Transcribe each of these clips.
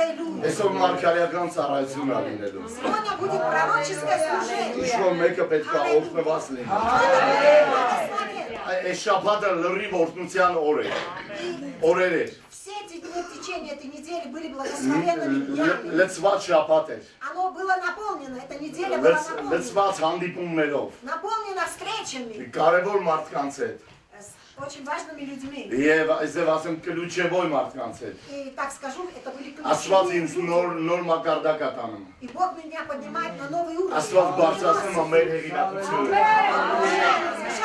Այսօր մարգարեական ծառայություն ա լինելու։ Ինչ-որ մեկը պետք է օգնված լինի։ Այս շաբաթը լրիվ օրհնության օր է։ Օրեր էր։ Все эти дни в течение этой недели были благословенными днями. Լցված շաբաթ էր։ Оно было наполнено, эта неделя была наполнена. Լցված հանդիպումներով։ Наполнена встречами. Կարևոր մարդկանց հետ։ С очень важными людьми. Եվ այսպես ասեմ կլուչևոյ մարդկանց հետ։ И так скажу, это были Աստված ключевые ինձ люди. նոր մակարդակ ա տանում։ И Бог меня поднимает на новый уровень. Աստված բարձրացնում է մեր հեղինակությունը։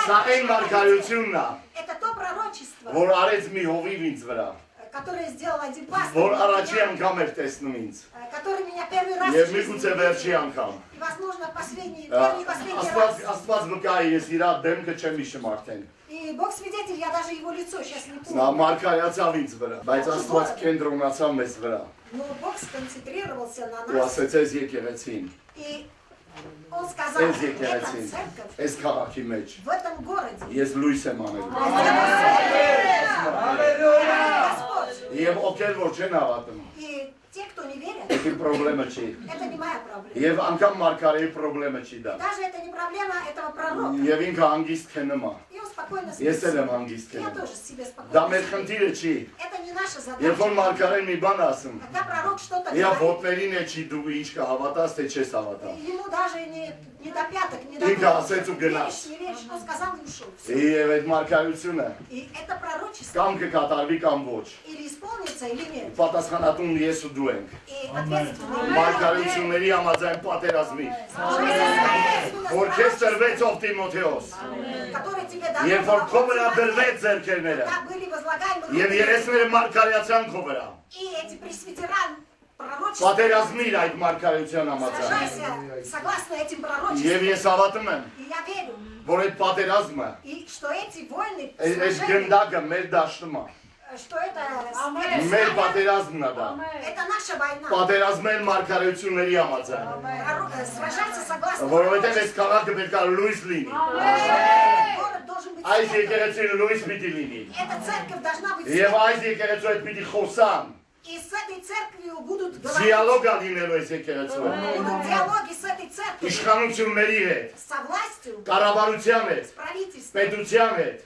Սա այն մարգարեությունն է, Это то пророчество, որ արեց մի հովիվ ինձ վրա, которое сделал один пастор, որ առաջի անգամ էր տեսնում ինձ։ который меня первый раз Եվ в միգուցե жизни վերջի видел. անգամ։ И, возможно, последний раз. Աստված վկա է, ես իր դեմքը չեմ հիշում արդեն։ И Бог свидетель, я даже его лицо сейчас не Նա помню. մարգարեացավ ինձ վրա, բայց Աստված կենտրոնացավ մեզ վրա։ Но Бог сконцентрировался на Ու нас. ասեց այս եկեղեցին, И Он сказал, այս эта եկեղեցին, церковь այս քաղաքի մեջ в этом городе. ես լույս եմ անելու։ Եվ ովքեր որ չեն հավատում, И те, кто не верят, դա պրոբլեմը չի։ это не моя проблема. Եվ անգամ մարգարեի պրոբլեմը չի դա։ Даже это не проблема этого пророка. Եվ ինքը հանգիստ քնում է։ И он спокойно Ես էլ եմ спит. հանգիստ Я քնում։ тоже себе Դա спокойно մեր сплю. խնդիրը չի։ Это не наша Երբ որ задача. մարգարեն մի բան ասում, Когда пророк что-то իր говорит, ոտներին է չի դու ինչ կհավատաս, թե չես հավատա։ ему даже не до пяток, не до Ինքը ног. ասեց ու գնաց։ Веришь, не веришь, он сказал и ушел. Всё. Եվ այդ մարգարեությունը И это пророчество կամ կկատարվի կամ ոչ։ или исполнится, или нет. Պատասխանատուն ես ու դու ենք։ И ответственный. Մարգարեությունների համաձայն պատերազմի։ Որ քեզ տրվեց ով Տիմոթեոս։ Который тебе Երբ որ քո վրա դրվեց ձեռքերները, когда были возлагаемы եւ руки, երեսները մարգարեացան քո վրա։ и эти пресвитера пророчества, Պատերազմիր այդ մարգարեության համաձայն։ сражайся согласно этим Եվ пророчествам. ես հավատում եմ, И я верю, որ այդ պատերազմը, и что эти войны, այս сражения, գնդակը մեր դաշտում է։ что это Մեր պատերազմն է դա։ это наша война. Պատերազմել մարգարեությունների համաձայն։ Сражаться согласно Որովհետև այս քաղաքը պետք է լույս լինի։ город должен быть Այս светлым. եկեղեցին լույս պիտի լինի։ Эта церковь должна быть Եվ светлой. այս եկեղեցու հետ պիտի խոսան։ И с этой церковью будут говорить, Դիալոգ ա լինելու այս եկեղեցու հետ։ будут диалоги с этой церковью, Իշխանությունների հետ, со властью, կառավարության հետ, с правительством, պետության հետ։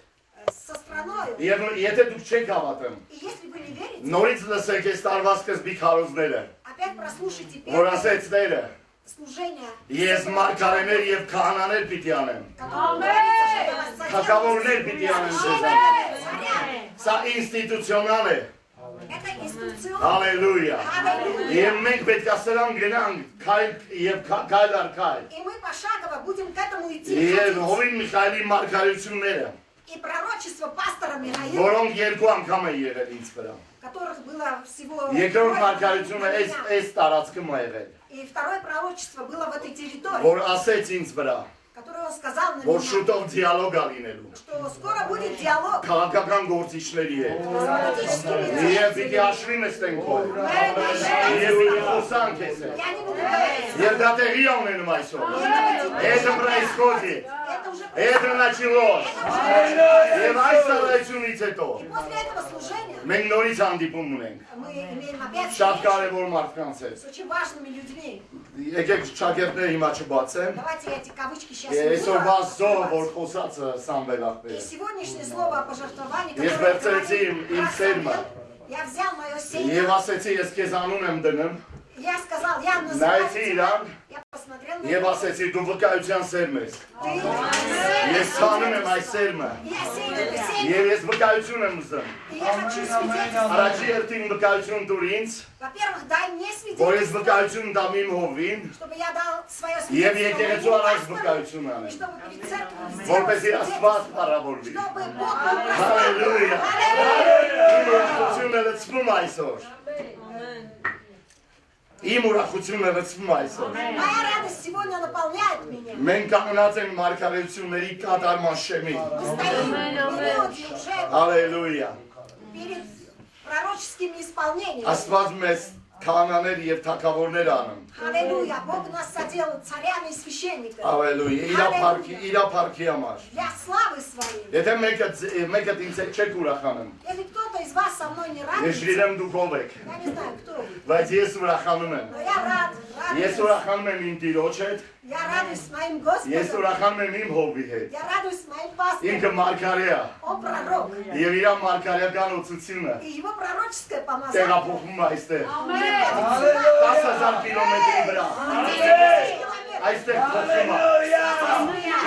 со страной. Եվ եթե դուք չեք հավատում, И если вы не верите, նորից լսեք այս տարվա սկզբի քարոզները, опять прослушайте որ первое ասեց Տերը, служение, ես մարգարեներ եւ քահանաներ պիտի անեմ։ Թագավորներ պիտի անեմ ձեզանից։ Սա ինստիտուցիոնալ է։ Это институционно. Հալելույա։ Аллилуйя. Եվ մենք պետք է սրան գնանք քայլ եւ քայլ առ քայլ։ И мы пошагово будем к этому идти. Եվ ходить. Հովին Միխայելի մարգարեությունները, И пророчество пастора Михаила, որոնք երկու անգամ են եղել ինձ վրա։ которых было всего Երկրորդ трое մարգարեությունը для меня. այս տարածքում է եղել, И второе пророчество было в этой территории, որ ասեց ինձ վրա, которое он сказал на որ меня, շուտով դիալոգ ա լինելու что скоро будет диалог քաղաքական գործիչների հետ։ с политическими Եվ պիտի հաշվի նստենք քո հետ։ Եվ պիտի խոսանք քեզ հետ։ Я не буду говорить. Եվ դա տեղի ա ունենում այսօր։ Это происходит. Это уже Это началось։ Եվ այս ծառայությունից հետո И после этого служения մենք նորից հանդիպում ունենք мы имеем опять շատ встречу կարևոր մարդկանց հետ։ с очень важными людьми. Եկեք շագերտները հիմա չբացեմ։ Давайте я эти кавычки сейчас Այսօրվա զոհը, որ открывать. խոսածը Սամվել И ախպեր։ сегодняшнее слово о пожертвовании, Ես которое վերցրեցի իմ говорит սերմը։ я взял мое Եվ семя, ասեցի ես քեզ անուն եմ դնում, я сказал, я называю նայեցի тебя, իրան я посмотрел на եւ него, ասեցի դու վկայության սերմ ես։ ты Ես ցանում եմ այս սերմը я сею это семя, եւ ես վկայություն եմ ուզում։ и я хочу свидетельствовать. Առաջի երթին վկայություն տուր ինձ, Во-первых, дай мне որ ես свидетельство, վկայություն տամ իմ հովին чтобы я дал свое եւ свидетельство եկեղեցու моему առաջ пастору, վկայություն и անեմ, чтобы перед церковью сделать որպեսզի Աստված свидетельство, փառավորվի։ чтобы Бог был Հալելույա։ прославлен. Իմ ուրախությունը լցվում այսօր։ Իմ ուրախությունը լցվում այսօր։ Моя радость сегодня наполняет меня. Մենք կանգնած ենք մարգարեությունների կատարման շեմին։ Мы стоим в периоде уже Հալելույա։ перед пророческими исполнениями. Աստված մեզ քահանաներ եւ թագավորներ անում։ Аллилуйя. Бог нас соделал царями и священниками. Alleluia, իր փառքի համար։ Для славы своей. Եթե մեկը ինձ հետ չեք ուրախանում, Если кто-то из вас со мной не ես радуется, գիտեմ դուք ով եք, я не знаю, кто вы. բայց ես ուրախանում եմ։ Но я рад. Ես ուրախանում եմ իմ Տիրոջ հետ, Я радуюсь с моим ես Господом. ուրախանում եմ իմ հովի հետ։ Я радуюсь с моим Ինքը пастором. մարգարե է Он пророк. եւ իր մարգարեական ոցությունը И его пророческое помазание. տեղափոխում է այստեղ։ 10,000 կիլոմետրի վրա։ 10 километров. Այստեղ փոխում է։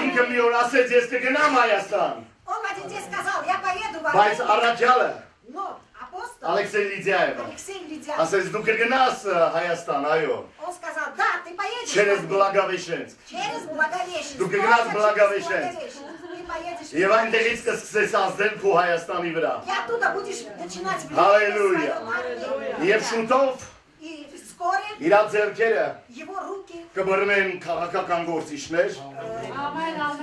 Ինքը մի օր ասեց ես կգնամ Հայաստան, Он один день сказал, я поеду в բայց Армению. առաքյալը Но апостол Ալեքսեյ Լիդիայևը Алексей Ледян, ասեց դու կգնաս Հայաստան, այո, он сказал, да, ты поедешь в через Армению. Благовещенск։ Через Благовещенск. Դու կգնաս Только через Благовещенск։ Ты поедешь в Եվ այնտեղից կսկսես ազդել քո Հայաստանի վրա։ И оттуда будешь начинать Аллилуйя. влиять на свою армию. Եվ շուտով И вскоре իր ձեռքերը его руки կբռնեն քաղաքական գործիչներ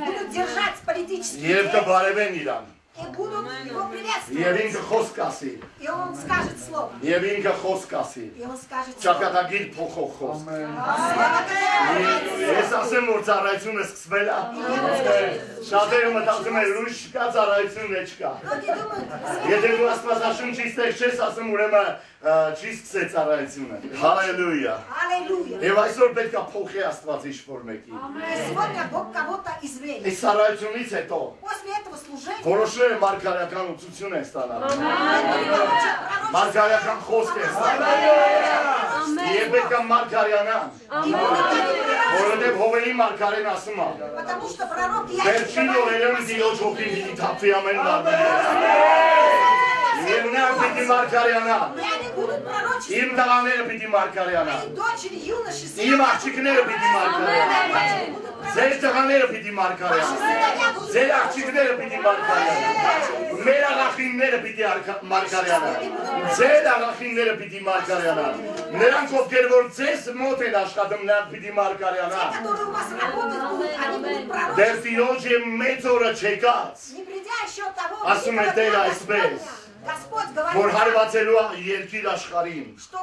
будут держать политические եւ действия կբարևեն իրան։ и будут его Եվ приветствовать. ինքը խոսք ասի, И он скажет слово. եւ ինքը խոսք ասի։ И он скажет слово. Ճակատագիր փոխող խոսք։ Слово, которое Ես ասեմ որ ծառայությունը սկսվել է։ Շատերը մտածում են լույս կա ծառայություն մեջ կա։ многие думают, Եթե դու Աստվածաշնչից տեղ չես ասում ուրեմն չի սկսել ծառայությունը։ Հալելույա։ аллилуйя. Եվ այսօր պետք է փոխի Աստված ինչ-որ մեկի։ И сегодня Бог кого-то изменит. Այս ծառայությունից հետո После этого служения որոշները մարգարեական ուսուցություն են ստանալու։ они получат пророческое Մարգարեական խոսք են ստանալու։ Եվ պետք է մարգարյանան, որովհետև Հովեի մարգարեն ասում է. Потому что пророк Վերջին օրերում Տիրոջ հոգին պիտի թափվի ամեն մարմին։ Եվ նա պիտի մարգարյանա։ И они будут пророчествовать. Իմ տղաները պիտի մարգարյանա։ И дочери, юноши, Իմ աղջիկները պիտի մարգարյանա։ Ձեր տղաները պիտի մարգարյանա։ Ձեր աղջիկները պիտի մարգարյանա։ Մեր աղախինները պիտի մարգարյանա։ Ձեր աղախինները պիտի մարգարյանա։ Նրանք ովքեր որ ձեզ մոտ են աշխատում, նրանք պիտի մարգարյանա։ которые у вас работать будут, они будут Դեր пророчествовать. Տիրոջ մեծ օրը չեկած, Не придя еще того Ասում է великого Տեր дня այսպես, Господня, Господь որ говорит, հարվածելու է երկիր աշխարհին։ что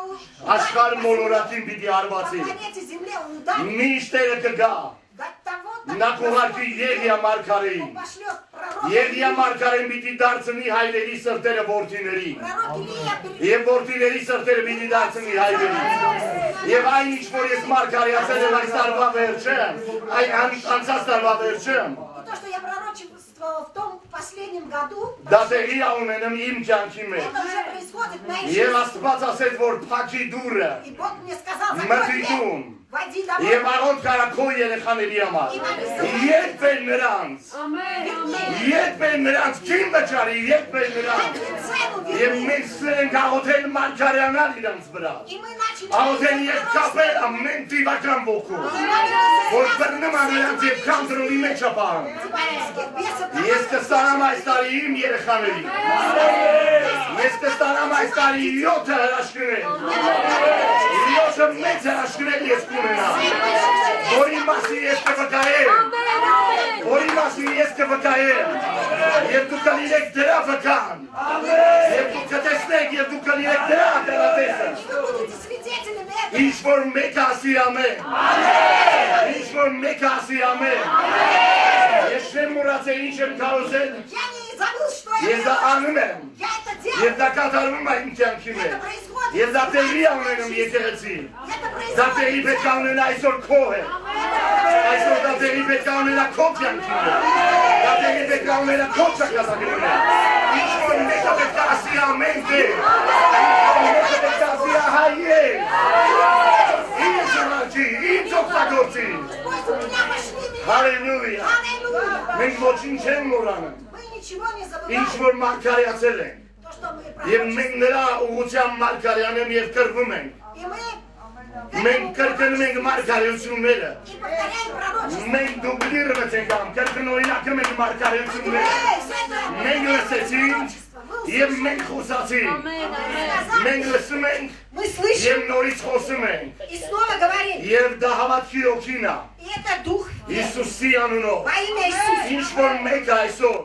Աշխարհ մոլորակին պիտի по հարվածի։ планете Земле он ударит Միշտ Տերը կգա։ до того-то, Նա կուղարկի Եղիա մարգարեին։ он пошлет пророка. Եղիա մարգարեն պիտի դարձնի հայրերի սրտերը որդիների։ Пророк Илия перед Եվ որդիների սրտերը պիտի դարձնի հայրերի։ Եվ այն ինչ որ ես մարգարեացել եմ այս տարվա վերջում, այն անցած տարվա վերջում, И то, что я пророчествовала в том последнем году, դա տեղի է ունենում իմ կյանքի մեջ։ это уже происходит в моей Եվ жизни. Աստված ասեց, որ փակի դուռը, И Бог мне сказал, закрой մտի дверь, տուն, войди домой. եւ առողջ կարա քո երեխաների համար։ Եկվեն նրանց, եկվեն նրանց, չին վճարի, եկվեն նրանց։ Дайте цену Եվ верни. մենք սրենք աղոթել մարգարյանալ իրանց վրա։ И мы начали Աղոթել եւ կապել ամեն տիվական ոգու, որ բռնում է նրանց եւ կանդրոնի մեջ ապահում։ Ես կստանամ այս տարի իմ երեխաների։ Ես կստանամ այս տարի 7 հրաշքներ։ 7 մեծ հրաշքներ ես կունենամ։ Որի մասին ես կվկայեմ։ Որի մասին ես կվկայեմ։ Եվ դուք կլինեք դրա վկան։ Եվ դուք կտեսնեք եւ դուք կլինեք դրա դերատեսը։ Вы будете свидетелями этого. Ինչ որ մեկ ասի ամեն։ Ինչ որ մեկ ասի ամեն։ Ես չեմ մոռացել ինչ եմ կարողել։ Я не забыл, что Ես դա անում եմ։ я это Եվ делаю. դա կատարվում է իմ կյանքի Это մեջ։ происходит. Եվ դա տեղի է ունենում եկեղեցի։ Это Դա происходит. տեղի պետք է ունենա այսօր քո հետ։ Այսօր դա տեղի պետք է ունենա քո կյանքի մեջ։ Դա տեղի պետք է ունենա քո ճակատագրի մեջ։ Ինչ որ մեկը պետք է ասի ամեն դեր։ Մեկը պետք է ասի հայե։ Ինչ ուղղի, ինչ օգտագործի։ Пусть у меня пошли меня. Հալելույա։ Аллилуйя. Մենք ոչինչ չենք մոռանում։ Мы ничего не Ինչ забываем. որ մարգարեացել ենք։ То, что мы Եվ пророчествуем. մենք նրա ուղղությամբ մարգարեան եմ եւ կրվում ենք։ И мы Մենք կրկնում ենք մարգարեությունները։ и повторяем пророчество. Մենք դուբլիրված ենք ամ, կրկնօրինակում ենք մարգարեությունները։ Մենք լսեցինք եւ մենք խոսացինք։ Մենք լսում ենք Мы слышим եւ նորից խոսում ենք։ и снова говорим. Եվ դա հավատքի օգին է։ И это дух Հիսուսի անունով։ во имя Иисуса. Ինչ որ մեկ այսօր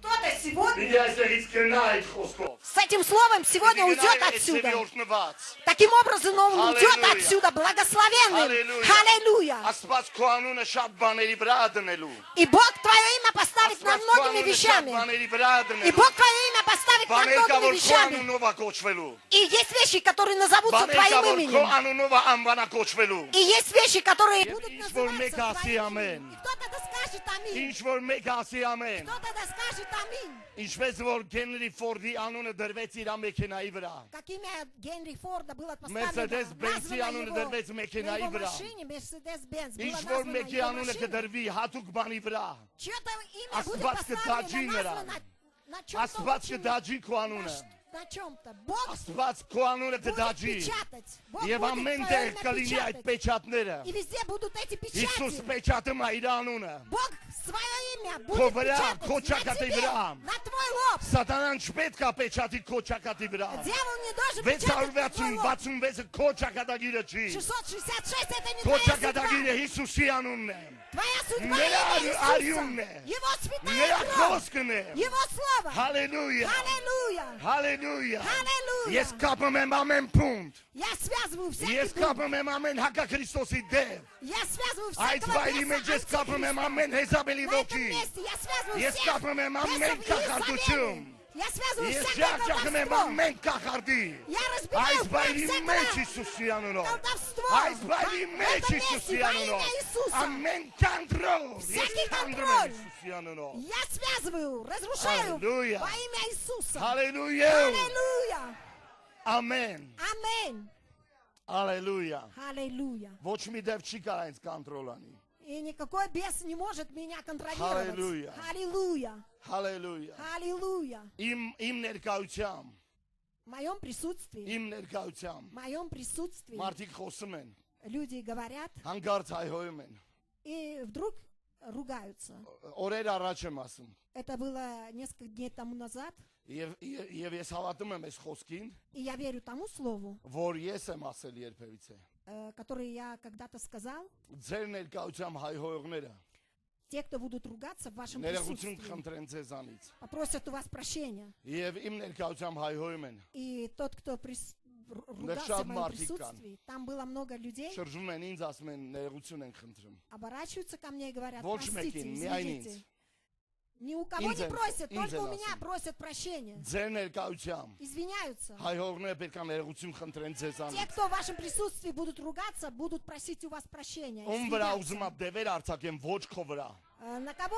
Кто-то сегодня Իդե այստեղից կնա այդ խոսքով։ с этим словом сегодня уйдет отсюда. Օրհնված։ Таким образом он уйдет Аллилуйя. отсюда благословенным. Аллилуйя. Аллилуйя. Աստված քո անունը շատ баների վրա դնելու։ И Бог твое имя поставит над Աստված քո многими անունը շատ вещами. բաների վրա И դնելու։ Бог твое имя поставит над Բաներ կա многими որ քո вещами. անունով է կոչվելու։ И есть вещи, которые назовутся Բաներ կա твоим որ քո именем. անունով է անվանակոչվելու։ И есть вещи, которые будут Ինչ որ մեկ называться ասի твоим ամեն։ именем. И кто-то да скажет аминь. Ինչ որ մեկ ասի ամեն։ Кто-то да скажет аминь. Ինչպես որ Գենրի Ֆորդի անունը դրվեց իր մեքենայի վրա։ Как имя Генри Форда было Mercedes-Benz поставлено, անունը названо դրվեց его, на մեքենայի его վրա։ машине, Mercedes-Benz, было Ինչ որ названо մեկի его անունը машиной. կդրվի հատուկ բանի վրա։ Чье-то имя будет Աստված կդաջի поставлено, նրան։ названо на чем-то Աստված очень- կդաջի քո անունը։ на чем-то. Бог Աստված քո անունը будет կդաջի։ печатать. Бог Եվ будет ամեն твое տեղ имя կլինի այդ печатать. պեչատները։ И везде будут эти Հիսուս печати. պեչատում է իր անունը։ Бог свое имя Քո будет վրա, печатать քո на ճակատի тебе, վրա։ на твой лоб. Սատանան չպետք է պեչատի քո ճակատի վրա։ Дьявол не должен печатать на твой лоб. 666 քո ճակատագիրը չի։ 666 это не Քո твоя судьба. ճակատագիրը Հիսուսի անունն է։ Твоя судьба Նրա имя արյունն է։ Иисуса. Его святая Նրա кровь. խոսքն է։ Его слово. Հալելույա։ Аллилуйя. Հալելույա։ Հալելույա։ Ես կապում եմ ամեն փունդ։ Я связываю всякий Ես дух. կապում եմ ամեն հակաքրիստոսի դեր։ Я связываю Այդ всякого վայրի մեջ беса ես կապում եմ антихриста. ամեն հեզաբելի На этом ոգի։ месте я связываю Ես всех կապում եմ ամեն бесов կախարդություն։ Иезавели. Я связываю Ես всякое ջախջախում եմ колдовство. ամեն կախարդի։ Я Այս разбиваю план վայրի մեջ всякого Հիսուսի անունով։ колдовства. Այս վայրի В մեջ этом Հիսուսի месте во անունով։ имя Иисуса. Ամեն կանտրոլ։ Всякий Ես կանգնում եմ контроль. Հիսուսի անունով։ Я связываю, разрушаю Аллилуйя. во имя Иисуса. Հալելույա։ Аллилуйя. Ամեն։ Аминь. Հալելույա։ Аллилуйя. Ոչ մի դեպ չի կարող ինձ կոնտրոլ անի։ И никакой бес не может меня контролировать. Аллилуйя. Аллилуйя. Հալելույա։ Аллилуйя. Իմ ներկայությամբ, В моем присутствии, իմ ներկայությամբ в моем присутствии մարդիկ խոսում են, люди говорят հանգարց հայհոյում են։ и вдруг ругаются. Օրեր առաջ եմ ասում։ Это было несколько дней тому назад, Եվ ես հավատում եմ այս խոսքին, и я верю тому слову, որ ես եմ ասել երբևիցե։ которое я когда-то сказал. Ձեր ներկայությամբ հայհոյողները Те, кто будут ругаться в вашем ներողություն присутствии, խնդրեն ձեզանից։ попросят у вас прощения. Եվ իմ ներկայությամբ հայհոյում են։ И тот, кто ругался շատ в моем մարդիկ կան։ присутствии, там было много людей, Շրջում են ինձ ասում են ներողություն են խնդրում։ оборачиваются ко мне и говорят: Ոչ простите, մեկին, միայն извините. ինձ։ Ни у кого Ինձ не են- просят, ինձ только у են меня ասում։ просят прощения. Ձեր ներկայությամբ Извиняются. հայհոյողները պետք է ներողություն խնդրեն Те, ձեզանից։ кто в вашем присутствии будут ругаться, будут просить у вас прощения. Ում վրա извиняться. ուզում ա դևեր արձակեն ոչ քո վրա։ На кого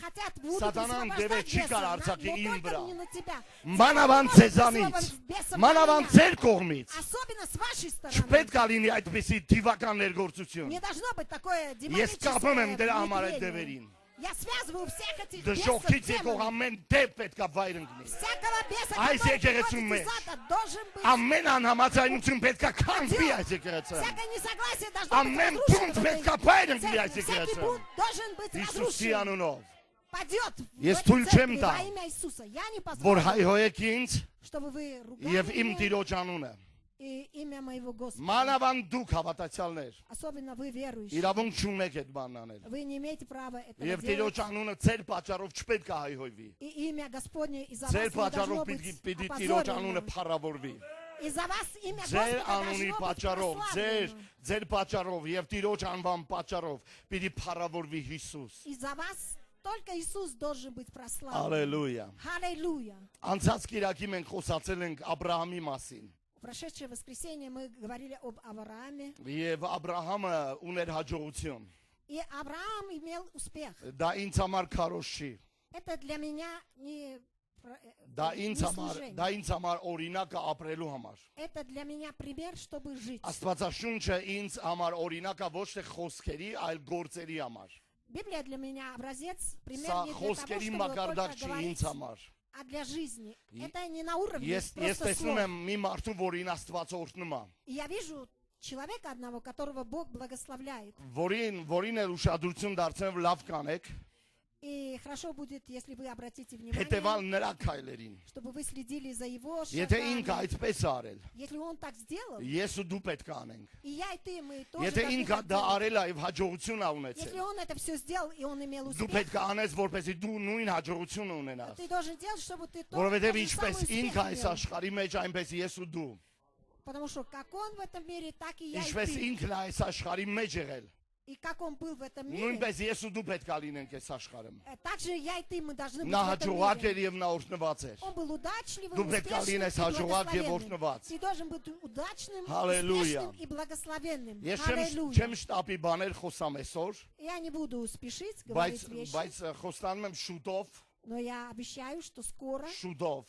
хотят будут Сатанан высвобождать девять бесов, чикар но արձակի իմ только վրա։ не на тебя. Մանավանդ Те, кто ձեզանից, высвободят бесов на մանավանդ меня. ձեր կողմից։ Особенно с вашей стороны. Չպետք է լինի այդպեսի դիվական ներգործություն։ Не должно быть такое Ես կապում եմ դրա համար այդ демоническое դևերին։ Я связываю всех этих бесов, Դժոխքից եկող демонов. ամեն դեպ պետք է վայր ընկնի։ Всякого беса, Այս который եկեղեցու приходит մեջ из ада, должен быть. Ամեն անհամաձայնություն պետք է քանդվի այս եկեղեցին։ Всякое несогласие должно быть Ամեն разрушено. բունտ в պետք этой է վայր ընկնի церкви. այս Всякий եկեղեցին։ бунт должен быть Հիսուսի разрушен. անունով։ Падет в Ես этой թույլ չեմ церкви տա, во имя Иисуса. Я не որ позволю, հայհոյեք ինձ чтобы вы եւ ругали իմ меня Տիրոջ անունը։ и имя моего Господа. Մանավանդ դուք հավատացյալներ, Особенно вы верующие. իրավունք չունեք այդ բանն անել։ Вы не имеете права этого Եվ делать. Տիրոջ անունը ձեր պատճառով չպետք է հայհոյվի։ И имя Господне из-за вас Ձեր не должно պատճառով быть պիտի Տիրոջ անունը опозорено. փառավորվի։ Из-за вас имя Ձեր Господа անունի должно быть պատճառով, прославлено. ձեր պատճառով եւ Տիրոջ անվան պատճառով պիտի փառավորվի Հիսուս։ Из-за вас только Иисус должен быть прославлен. Հալելույա։ Аллилуйя. Անցած Կիրակի մենք խոսացել ենք Աբ รา համի մասին։ В прошедшее воскресенье мы говорили об Аврааме. Եվ Աբ รา համը ուներ հաջողություն։ И Авраам имел успех. Դա ինձ համար քարոշ չի։ Это для меня не Դա ինձ համար, служение. դա ինձ համար օրինակ է ապրելու համար։ Это для меня пример, чтобы жить. Աստվածաշունչը ինձ համար օրինակ է ոչ թե խոսքերի, այլ գործերի համար։ Библия для меня образец, пример Սա не для того, խոսքերի чтобы մակարդակ только չի говорить, ինձ համար։ а для жизни. Это не на уровне Ես просто տեսնում слов. եմ մի մարդու, որին Աստված օրհնում է, И я вижу человека одного, которого Бог благословляет. որին էլ ուշադրություն դարձնեմ լավ կանեք, И хорошо будет, если вы обратите внимание, հետևալ նրա քայլերին։ чтобы вы следили за его Եթե ինքը шагами. այդպես արել, Если он так сделал, ես ու դու պետք է անենք։ и я, и ты, мы тоже Եթե должны ինքը так դա делать. արել է եւ հաջողություն ա ունեցել, Если он это все сделал, и он имел դու успех, պետք է անես, որպեսզի դու նույն հաջողությունը ունենաս։ ты должен делать, чтобы ты Որովհետեւ тоже ինչպես самый успех ինքը այս имел. աշխարհի մեջ, այնպես ես ու դու։ Потому что как он в этом мире, так и я, и Ինչպես ты. ինքն է այս աշխարհի մեջ եղել, И как он был в этом мире, նույնպես ես ու դու պետք է լինենք այս աշխարհում։ так же я и ты, мы должны быть Նա в этом հաջողակ мире. էր եւ նա օրհնված էր։ Он был удачливым, Դու պետք է успешным լինես и հաջողակ եւ благословенным. օրհնված։ Ты должен быть удачным, Հալելույա։ успешным и благословенным. Ես Аллилуйя. չեմ շտապի баներ խոսամ այսօր, Я не буду спешить բայց говорить вещи, բայց խոստանում եմ շուտով, но я обещаю, что скоро, շուտով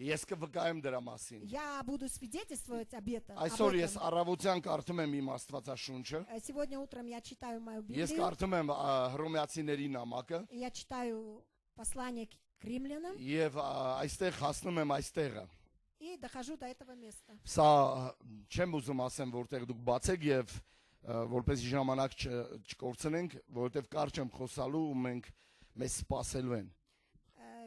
ես կվկայեմ դրա մասին։ я буду свидетельствовать об этом. Այսօր ես առավոտյան կարդում եմ իմ Աստվածաշունչը։ Сегодня утром я читаю мою Ես Библию, կարդում եմ Հռոմեացիների նամակը я читаю послание к римлянам եւ այստեղ հասնում եմ այստեղը։ и дохожу до этого места. Սա չեմ ուզում ասեմ, որտեղ дուք բացեք եւ որպեսզի ժամանակ չկորցնենք, որովհետեւ կարճ եմ խոսալու ու մենք մեզ սպասելու են։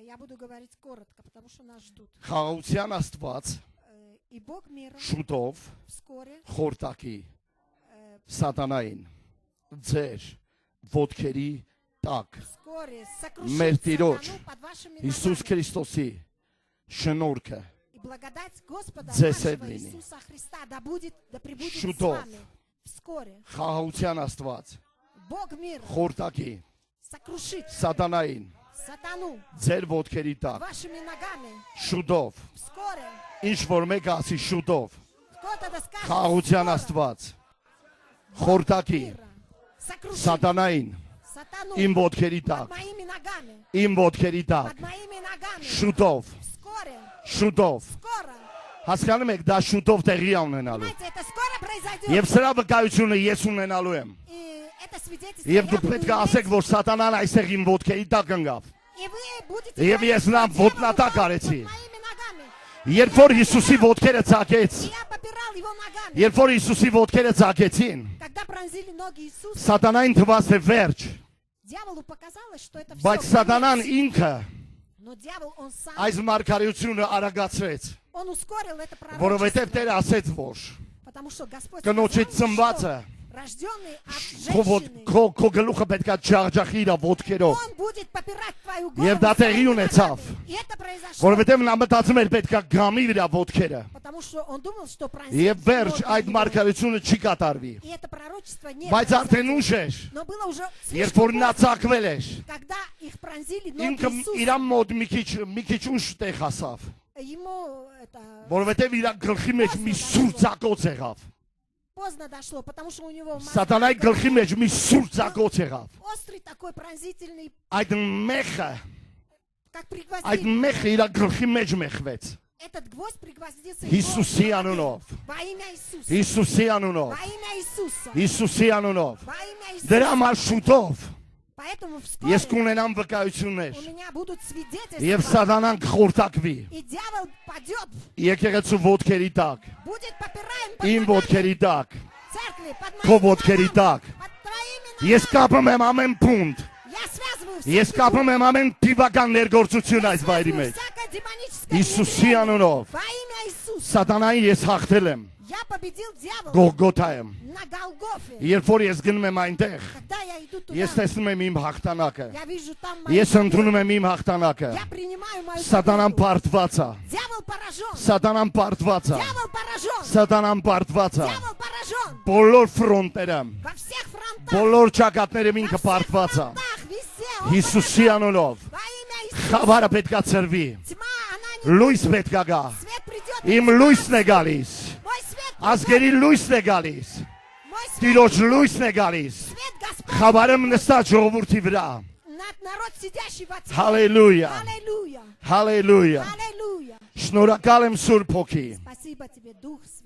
Я буду говорить коротко, потому что нас ждут. Խաղաղության Աստված И Бог мира շուտով вскоре խորտակի սատանային ձեր ոտքերի տակ вскоре մեր сокрушит Տիրոջ сатану под вашими Հիսուս ногами. Քրիստոսի շնորհքը И благодать Господа Ձեզ нашего հետ լինի։ Иисуса Христа да пребудет с Շուտով вами. Вскоре խաղաղության Աստված Бог мира խորտակի сокрушит սատանային сатану ձեր ոտքերի под տակ вашими ногами. շուտով Вскоре ինչ որ մեկ ասի շուտով кто-то да скажет, խաղաղության скоро Աստված խորտակի мира сокрушит սատանային сатану իմ ոտքերի под տակ моими ногами. իմ ոտքերի տակ Под моими ногами. շուտով Вскоре, շուտով скоро. հասկանում եք դա շուտով տեղի է ունենալու Понимаете, это скоро произойдет. եւ սրա վկայությունը ես ունենալու եմ И это свидетельство եւ я դուք буду պետք է иметь. ասեք որ սատանան այստեղ իմ ոտքերի տակ ընկավ И вы будете Եվ говорить, ես что նրան дьявол ոտնատակ упал արեցի։ под моими ногами. երբ որ Հիսուսի ոտքերը ցակեց И я попирал его ногами. երբ որ Հիսուսի ոտքերը ցակեցին Когда пронзили ноги Иисуса, սատանային թվաց է վերջ дьяволу показалось, что это բայց все. սատանան ինքը Но дьявол, он сам, այս մարգարեությունը արագացրեց он ускорил это որովհետեւ пророчество. Տերը ասեց որ Потому что Господь կնոջից сказал, ծնվածը что рожденный от քո женщины, քո գլուխը պետքա ջախջախի իր ոտքերով он будет попирать твою Եվ голову դա տեղի своими ունեցավ ногами. И это произошло. որովհետեւ նա մտածում էր պետքա գամի իր ոտքերը Потому что он думал, что пронзит եւ վերջ ноги այդ его. մարգարեությունը չի կատարվի И это пророчество не բայց արդեն произойдет. ուշ էր Но было уже երբ слишком որ նա поздно, ցակվել էր когда их пронзили ноги ինքը Иисуса. իր մոտ մի քիչ ուշ տեղ հասավ Ему это որովհետեւ իր գլխի մեջ մի սուր ցակոց եղավ поздно дошло, потому что у него սատանայի գլխի մեջ մի սուր ցակոց եղավ острый такой пронзительный, այդ մեղը как այդ пригвоздили. մեղը իր գլխի մեջ մեխվեց Этот гвоздь пригвоздился Հիսուսի его անունով во имя Иисуса. Հիսուսի անունով Во имя Иисуса. Հիսուսի անունով Во имя դրա Иисуса. համար շուտով Поэтому вскоре ես կունենամ վկայություններ у меня будут եւ свидетельства. սատանան կխորտակվի И дьявол падет, եկեղեցու ոտքերի տակ будет попираем под իմ ногами ոտքերի տակ церкви, под քո моими ոտքերի ногами, տակ под твоими ես ногами. կապում եմ ամեն փունդ Я связываю ես всякий կապում дух, եմ ամեն դիվական ներգործություն այս վայրի связываю մեջ всякое демоническое Հիսուսի внедрение. անունով Во имя Иисуса. սատանային ես հաղթել եմ Я победил дьявола Գողգոթայում на Голгофе. երբ որ ես գնում եմ այնտեղ Когда я иду туда, ես տեսնում եմ իմ հաղթանակը я вижу там мою ես победу. ընդունում եմ իմ հաղթանակը Я принимаю мою սատանան победу. պարտված է Дьявол поражен. սատանան պարտված է Дьявол поражен. սատանան պարտված է Дьявол поражен. բոլոր ֆրոնտերը Во всех фронтах. բոլոր ճակատներում Во ինքը всех պարտված է фронтах везде он Հիսուսի поражен. անունով Во имя Иисуса. խավարը պետքա ծրվի Тьма, она не... լույս պետքա գա Свет придет. իմ լույսն է գալիս Мой свет придет. ազգերի լույսն է գալիս Мой свет. Տիրոջ լույսն է գալիս Свет Господь. խավարը նստած ժողովրդի վրա Над народ, сидящий во тьме. Հալելույա Аллилуйя. Հալելույա Аллилуйя. Շնորհակալ եմ Սուրբ Հոգի Спасибо тебе, Дух Святой.